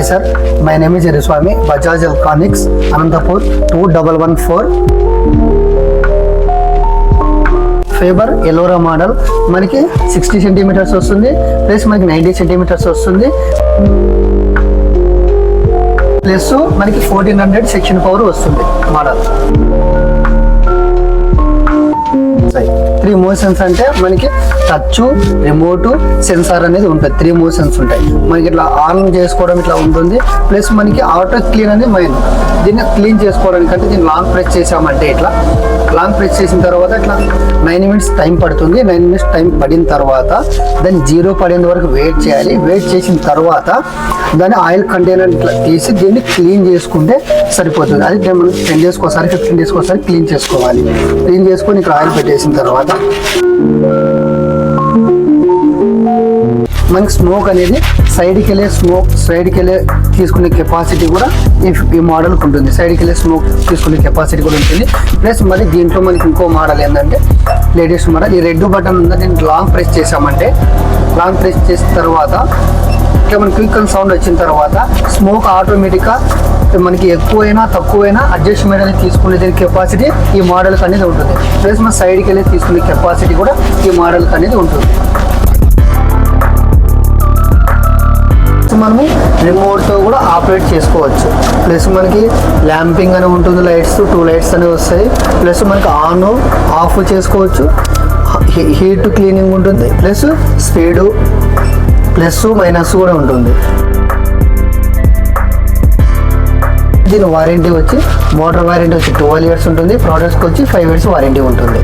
Hi sir, my name is Eriswamy, Bajaj Electronics, Anantapur 2114. Fibre Ellora model మనకి 60 centimetres వస్తుంది, plus మనకి 90 centimetres వస్తుంది, plus మనకి 1400 సెక్షన్ పవర్ వస్తుంది మోడల్. 3 మోషన్స్ అంటే మనకి టచ్, రిమోట్, సెన్సార్ అనేది ఉంటుంది. 3 మోషన్స్ ఉంటాయి. మనకి ఇట్లా ఆన్ చేసుకోవడం ఇట్లా ఉంటుంది, ప్లస్ మనకి ఆటో క్లీన్ అనేది మెయిన్. దీన్ని క్లీన్ చేసుకోవడానికి అంటే దీన్ని లాంగ్ ప్రెస్ చేసామంటే ఇట్లా లాంగ్ ప్రెస్ చేసిన తర్వాత ఇట్లా 9 మినిట్స్ టైం పడుతుంది. 9 మినిట్స్ టైం పడిన తర్వాత దాన్ని 0 పడేంత వరకు వెయిట్ చేయాలి. వెయిట్ చేసిన తర్వాత దాన్ని ఆయిల్ కంటైనర్ ఇట్లా తీసి దీన్ని క్లీన్ చేసుకుంటే సరిపోతుంది. అది మనం 10 డేస్కి ఒకసారి 15 డేస్కి ఒకసారి క్లీన్ చేసుకోవాలి. క్లీన్ చేసుకొని ఇక్కడ ఆయిల్ పెట్టేసిన తర్వాత మనకి స్మోక్ అనేది సైడ్కి వెళ్ళే తీసుకునే కెపాసిటీ కూడా ఈ మోడల్కి ఉంటుంది. సైడ్కి వెళ్ళే స్మోక్ తీసుకునే కెపాసిటీ కూడా ఉంటుంది. ప్లస్ మరి దీంట్లో మనకి ఇంకో మోడల్ ఏంటంటే లేటెస్ట్ మోడల్, ఈ రెడ్ బటన్ ఉందని దీన్ని లాంగ్ ప్రెస్ చేసామంటే లాంగ్ ప్రెస్ చేసిన తర్వాత ఇట్లా మనకి క్విక్ అండ్ సౌండ్ వచ్చిన తర్వాత స్మోక్ ఆటోమేటిక్గా మనకి ఎక్కువైనా తక్కువైనా అడ్జస్ట్మెంట్ అనేది తీసుకునే దీని కెపాసిటీ ఈ మోడల్కి అనేది ఉంటుంది. ప్లస్ మన సైడ్కి వెళ్ళి తీసుకునే కెపాసిటీ కూడా ఈ మోడల్కి అనేది ఉంటుంది. మనము రిమోట్తో కూడా ఆపరేట్ చేసుకోవచ్చు. ప్లస్ మనకి ల్యాంపింగ్ అని ఉంటుంది, లైట్స్ 2 లైట్స్ అనేవి వస్తాయి. ప్లస్ మనకి ఆన్ ఆఫ్ చేసుకోవచ్చు, హీట్ క్లీనింగ్ ఉంటుంది, ప్లస్ స్పీడు ప్లస్ మైనస్ కూడా ఉంటుంది. దీని వారంటీ వచ్చి మోటార్ వారంటీ వచ్చి 12 ఇయర్స్ ఉంటుంది, ప్రోడక్ట్స్కి వచ్చి 5 ఇయర్స్ వారంటీ ఉంటుంది.